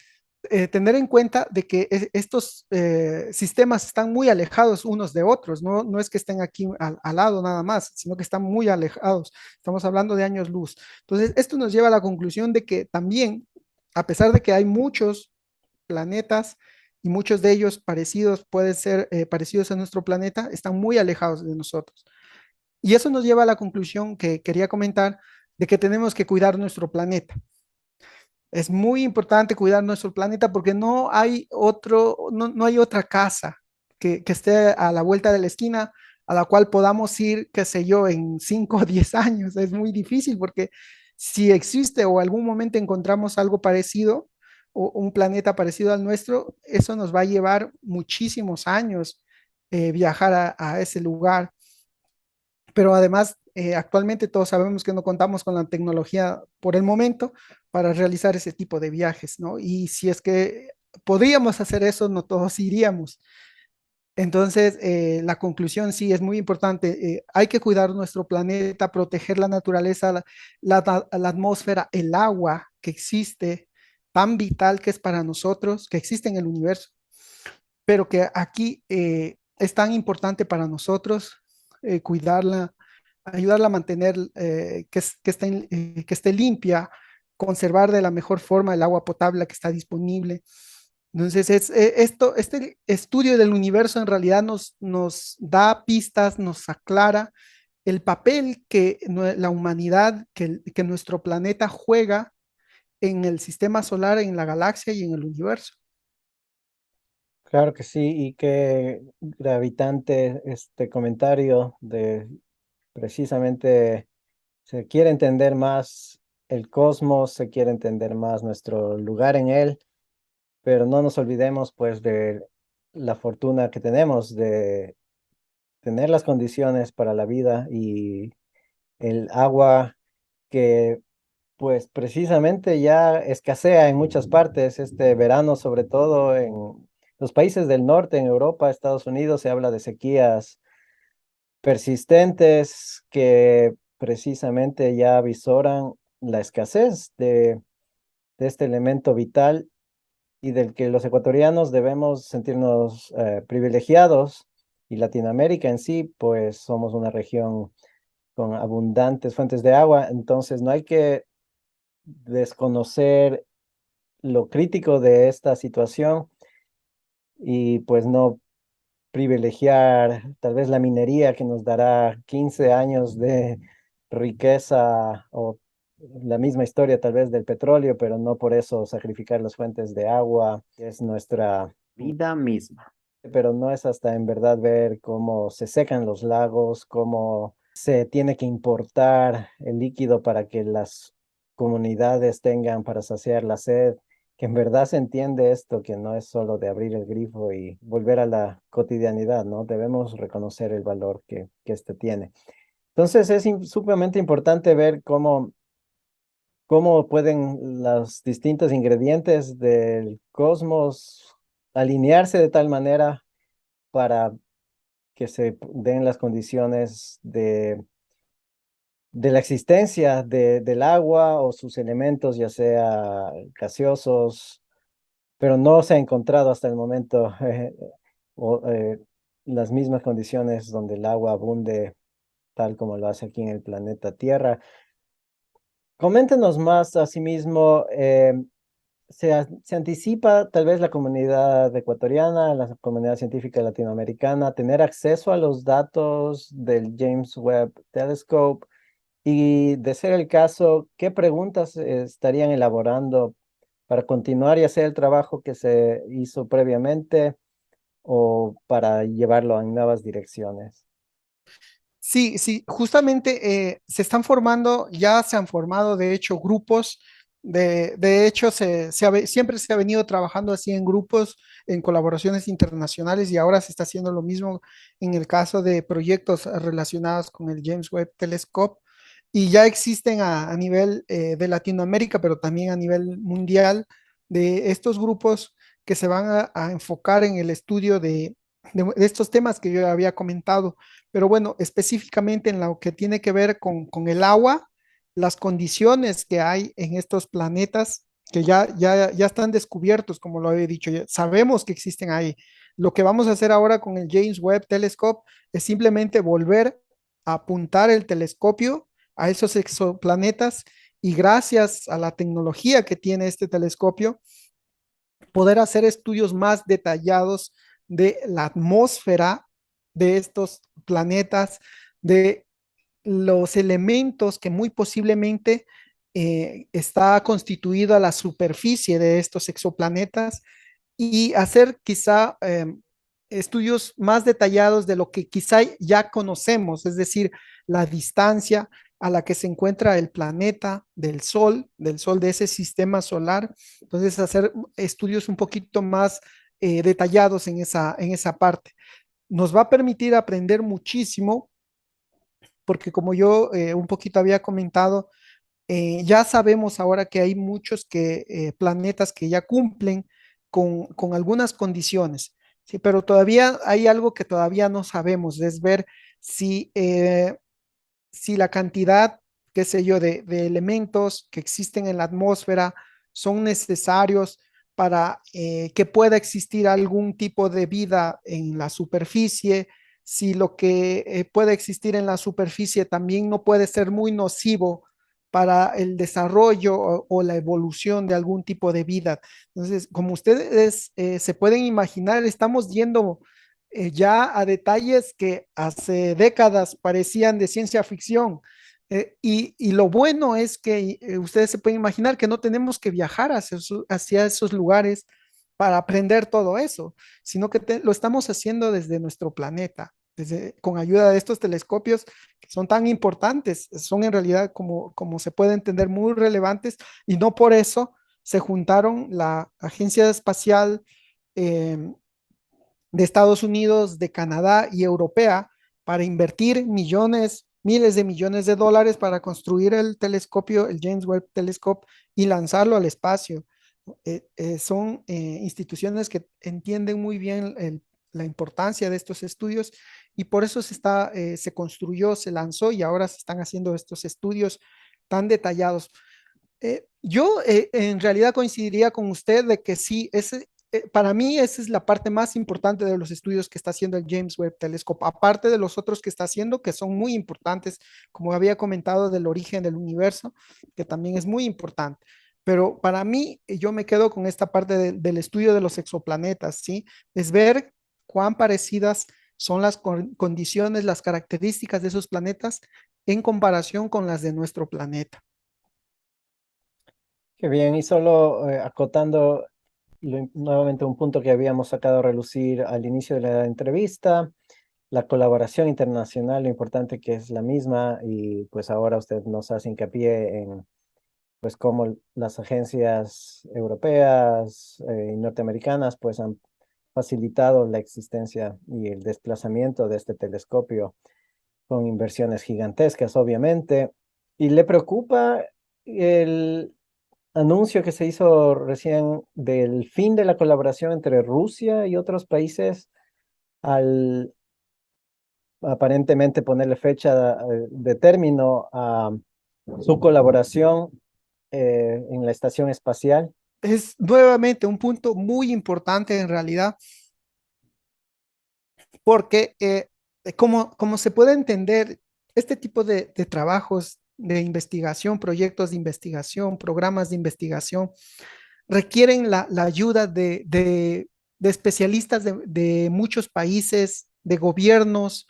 tener en cuenta de que estos sistemas están muy alejados unos de otros, no es que estén aquí al lado nada más, sino que están muy alejados. Estamos hablando de años luz. Entonces, esto nos lleva a la conclusión de que también, a pesar de que hay muchos planetas y muchos de ellos parecidos, pueden ser parecidos a nuestro planeta, están muy alejados de nosotros. Y eso nos lleva a la conclusión que quería comentar de que tenemos que cuidar nuestro planeta. Es muy importante cuidar nuestro planeta porque no hay no hay otra casa que esté a la vuelta de la esquina a la cual podamos ir, qué sé yo, en 5 o 10 años. Es muy difícil porque si existe o algún momento encontramos algo parecido o un planeta parecido al nuestro, eso nos va a llevar muchísimos años viajar a ese lugar. Pero además, actualmente todos sabemos que no contamos con la tecnología por el momento para realizar ese tipo de viajes, ¿no? Y si es que podríamos hacer eso, no todos iríamos. Entonces, la conclusión sí es muy importante. Hay que cuidar nuestro planeta, proteger la naturaleza, la atmósfera, el agua que existe, tan vital que es para nosotros, que existe en el universo, pero que aquí es tan importante para nosotros cuidarla, ayudarla a mantener que esté limpia, conservar de la mejor forma el agua potable que está disponible. Entonces, este estudio del universo en realidad nos da pistas, nos aclara el papel que la humanidad, que nuestro planeta juega en el sistema solar, en la galaxia y en el universo. Claro que sí, y qué gravitante este comentario de precisamente se quiere entender más el cosmos, se quiere entender más nuestro lugar en él, pero no nos olvidemos pues de la fortuna que tenemos de tener las condiciones para la vida y el agua que pues precisamente ya escasea en muchas partes. Este verano, sobre todo en los países del norte, en Europa, Estados Unidos, se habla de sequías persistentes que precisamente ya avisoran la escasez de este elemento vital y del que los ecuatorianos debemos sentirnos privilegiados, y Latinoamérica en sí, pues somos una región con abundantes fuentes de agua, entonces no hay que desconocer lo crítico de esta situación y pues no privilegiar tal vez la minería que nos dará 15 años de riqueza o la misma historia tal vez del petróleo, pero no por eso sacrificar las fuentes de agua, que es nuestra vida misma. Pero no es hasta en verdad ver cómo se secan los lagos, cómo se tiene que importar el líquido para que las comunidades tengan para saciar la sed, que en verdad se entiende esto, que no es solo de abrir el grifo y volver a la cotidianidad, ¿no? Debemos reconocer el valor que este tiene. Entonces es sumamente importante ver cómo pueden los distintos ingredientes del cosmos alinearse de tal manera para que se den las condiciones de la existencia del agua o sus elementos, ya sea gaseosos, pero no se ha encontrado hasta el momento o, las mismas condiciones donde el agua abunde tal como lo hace aquí en el planeta Tierra. Coméntenos más asimismo, se anticipa tal vez la comunidad ecuatoriana, la comunidad científica latinoamericana, tener acceso a los datos del James Webb Telescope y, de ser el caso, ¿qué preguntas estarían elaborando para continuar y hacer el trabajo que se hizo previamente o para llevarlo en nuevas direcciones? Sí, sí, justamente se están formando, ya se han formado de hecho grupos, de hecho siempre se ha venido trabajando así en grupos, en colaboraciones internacionales y ahora se está haciendo lo mismo en el caso de proyectos relacionados con el James Webb Telescope y ya existen a nivel de Latinoamérica, pero también a nivel mundial de estos grupos que se van a enfocar en el estudio de estos temas que yo había comentado, pero bueno, específicamente en lo que tiene que ver con el agua las condiciones que hay en estos planetas que ya están descubiertos, como lo había dicho, ya sabemos que existen ahí. Lo que vamos a hacer ahora con el James Webb Telescope es simplemente volver a apuntar el telescopio a esos exoplanetas y gracias a la tecnología que tiene este telescopio, poder hacer estudios más detallados de la atmósfera de estos planetas, de los elementos que muy posiblemente está constituida la superficie de estos exoplanetas y hacer quizá estudios más detallados de lo que quizá ya conocemos, es decir, la distancia a la que se encuentra el planeta del Sol de ese sistema solar. Entonces, hacer estudios un poquito más detallados en esa parte. Nos va a permitir aprender muchísimo porque como yo un poquito había comentado, ya sabemos ahora que hay muchos planetas que ya cumplen con algunas condiciones, ¿sí? Pero todavía hay algo que todavía no sabemos, es ver si, si la cantidad, qué sé yo, de elementos que existen en la atmósfera son necesarios para que pueda existir algún tipo de vida en la superficie, si lo que puede existir en la superficie también no puede ser muy nocivo para el desarrollo o la evolución de algún tipo de vida. Entonces, como ustedes se pueden imaginar, estamos yendo ya a detalles que hace décadas parecían de ciencia ficción. Y lo bueno es que ustedes se pueden imaginar que no tenemos que viajar hacia esos lugares para aprender todo eso, sino que lo estamos haciendo desde nuestro planeta, con ayuda de estos telescopios que son tan importantes, son en realidad, como se puede entender, muy relevantes y no por eso se juntaron la Agencia Espacial eh, de Estados Unidos, de Canadá y europea para invertir millones, miles de millones de dólares para construir el telescopio, el James Webb Telescope, y lanzarlo al espacio. Son instituciones que entienden muy bien la importancia de estos estudios y por eso se construyó, se lanzó y ahora se están haciendo estos estudios tan detallados. Yo en realidad coincidiría con usted de que sí, para mí esa es la parte más importante de los estudios que está haciendo el James Webb Telescope, aparte de los otros que está haciendo, que son muy importantes, como había comentado del origen del universo, que también es muy importante. Pero para mí, yo me quedo con esta parte del estudio de los exoplanetas, ¿sí? Es ver cuán parecidas son las condiciones, las características de esos planetas en comparación con las de nuestro planeta. Qué bien, y solo acotando nuevamente un punto que habíamos sacado a relucir al inicio de la entrevista, la colaboración internacional, lo importante que es la misma, y pues ahora usted nos hace hincapié en pues cómo las agencias europeas y norteamericanas pues han facilitado la existencia y el desplazamiento de este telescopio con inversiones gigantescas, obviamente. ¿Y le preocupa el anuncio que se hizo recién del fin de la colaboración entre Rusia y otros países al aparentemente ponerle fecha de término a su colaboración en la estación espacial? Es nuevamente un punto muy importante en realidad, porque como se puede entender, este tipo de trabajos de investigación, proyectos de investigación, programas de investigación, requieren la ayuda de especialistas de muchos países, de gobiernos.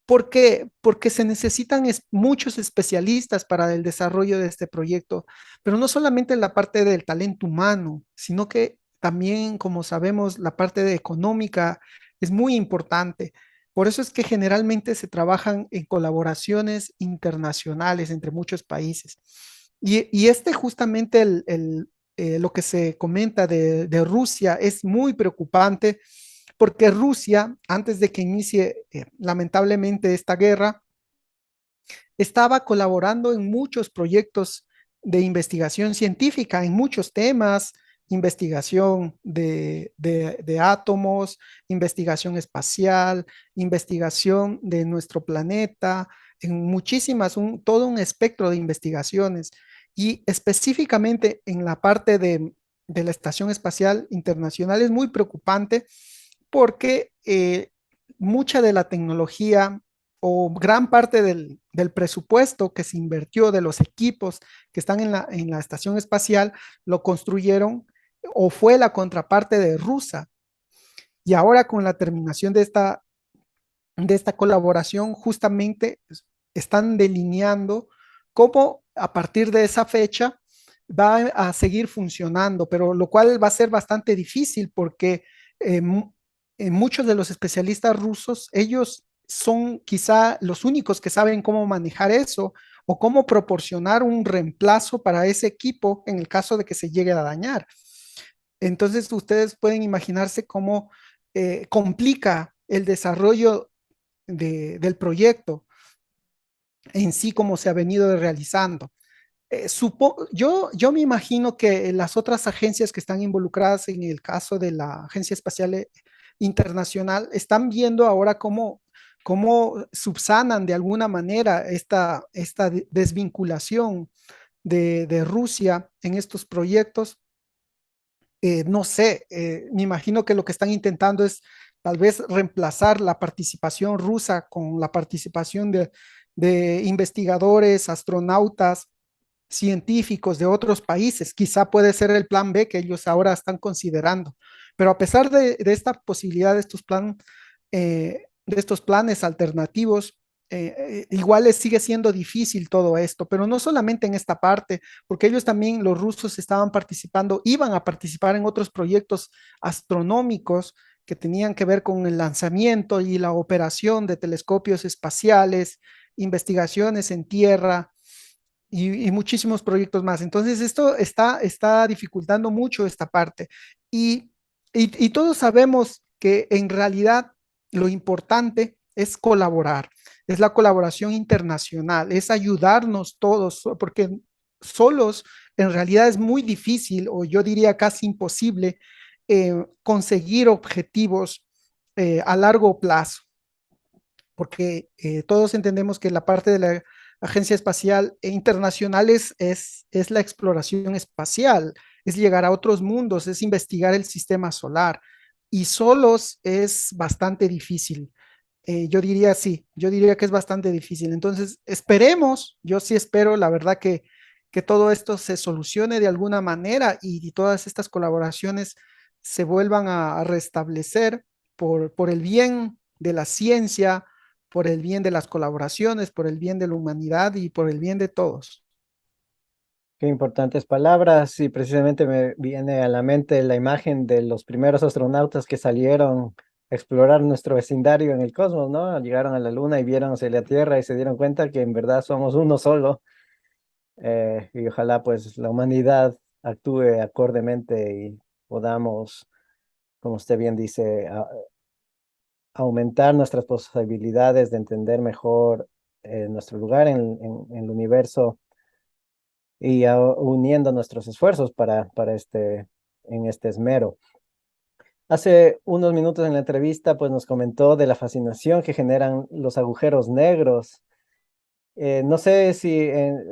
¿Por qué? Porque se necesitan muchos especialistas para el desarrollo de este proyecto, pero no solamente la parte del talento humano, sino que también, como sabemos, la parte económica es muy importante. Por eso es que generalmente se trabajan en colaboraciones internacionales entre muchos países. Y este justamente lo que se comenta de Rusia es muy preocupante porque Rusia, antes de que inicie lamentablemente esta guerra, estaba colaborando en muchos proyectos de investigación científica, en muchos temas, investigación de átomos, investigación espacial, investigación de nuestro planeta, en muchísimas, todo un espectro de investigaciones y específicamente en la parte de la Estación Espacial Internacional es muy preocupante porque mucha de la tecnología o gran parte del presupuesto que se invirtió de los equipos que están en la estación espacial lo construyeron o fue la contraparte de rusa. Y ahora con la terminación de esta colaboración, justamente están delineando cómo a partir de esa fecha va a seguir funcionando, pero lo cual va a ser bastante difícil porque eh, muchos de los especialistas rusos, ellos son quizá los únicos que saben cómo manejar eso o cómo proporcionar un reemplazo para ese equipo en el caso de que se llegue a dañar. Entonces, ustedes pueden imaginarse cómo complica el desarrollo del proyecto en sí, como se ha venido realizando. Yo me imagino que las otras agencias que están involucradas en el caso de la Agencia Espacial Internacional están viendo ahora cómo subsanan de alguna manera esta desvinculación de Rusia en estos proyectos. No sé, me imagino que lo que están intentando es tal vez reemplazar la participación rusa con la participación de investigadores, astronautas, científicos de otros países. Quizá puede ser el plan B que ellos ahora están considerando. Pero a pesar de esta posibilidad de estos planes alternativos, igual les sigue siendo difícil todo esto, pero no solamente en esta parte, porque ellos también, los rusos, estaban participando, iban a participar en otros proyectos astronómicos que tenían que ver con el lanzamiento y la operación de telescopios espaciales, investigaciones en tierra y muchísimos proyectos más. Entonces, esto está dificultando mucho esta parte. Y, y todos sabemos que en realidad lo importante es colaborar, es la colaboración internacional, es ayudarnos todos, porque solos en realidad es muy difícil, o yo diría casi imposible, conseguir objetivos a largo plazo, porque todos entendemos que la parte de la Agencia Espacial Internacional es la exploración espacial, es llegar a otros mundos, es investigar el sistema solar, y solos es bastante difícil. Yo diría sí, yo diría que es bastante difícil. Entonces, esperemos, yo sí espero, la verdad, que todo esto se solucione de alguna manera y todas estas colaboraciones se vuelvan a restablecer por el bien de la ciencia, por el bien de las colaboraciones, por el bien de la humanidad y por el bien de todos. Qué importantes palabras, y precisamente me viene a la mente la imagen de los primeros astronautas que salieron a explorar nuestro vecindario en el cosmos, ¿no? Llegaron a la Luna y vieron hacia la Tierra y se dieron cuenta que en verdad somos uno solo, y ojalá pues la humanidad actúe acordemente y podamos, como usted bien dice, aumentar nuestras posibilidades de entender mejor nuestro lugar en el universo y uniendo nuestros esfuerzos para en este esmero. Hace unos minutos en la entrevista, pues nos comentó de la fascinación que generan los agujeros negros. No sé si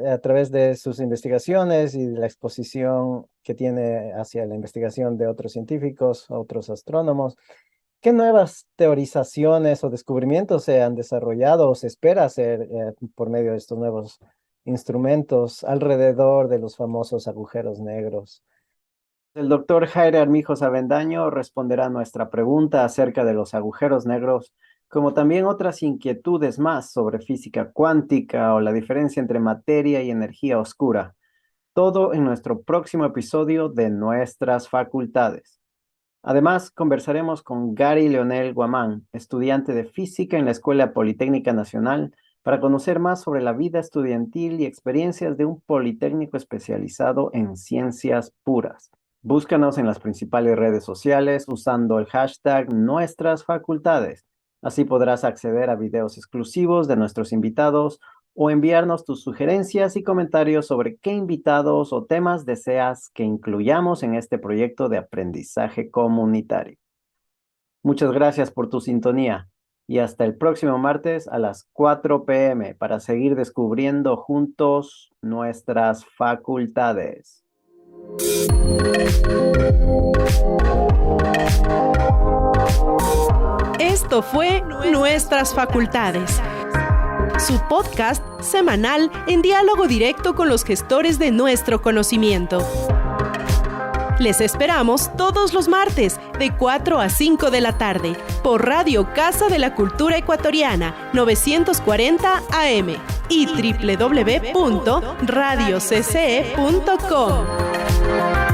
a través de sus investigaciones y de la exposición que tiene hacia la investigación de otros científicos, otros astrónomos, ¿qué nuevas teorizaciones o descubrimientos se han desarrollado o se espera hacer por medio de estos nuevos instrumentos alrededor de los famosos agujeros negros? El doctor Jaire Armijos Avendaño responderá a nuestra pregunta acerca de los agujeros negros, como también otras inquietudes más sobre física cuántica o la diferencia entre materia y energía oscura. Todo en nuestro próximo episodio de Nuestras Facultades. Además, conversaremos con Gary Leonel Guamán, estudiante de física en la Escuela Politécnica Nacional, para conocer más sobre la vida estudiantil y experiencias de un politécnico especializado en ciencias puras. Búscanos en las principales redes sociales usando el hashtag Nuestras Facultades. Así podrás acceder a videos exclusivos de nuestros invitados o enviarnos tus sugerencias y comentarios sobre qué invitados o temas deseas que incluyamos en este proyecto de aprendizaje comunitario. Muchas gracias por tu sintonía. y hasta el próximo martes a las 4 p.m. para seguir descubriendo juntos nuestras facultades. Esto fue Nuestras Facultades, su podcast semanal en diálogo directo con los gestores de nuestro conocimiento. Les esperamos todos los martes de 4 a 5 de la tarde por Radio Casa de la Cultura Ecuatoriana 940 AM y www.radiocce.com.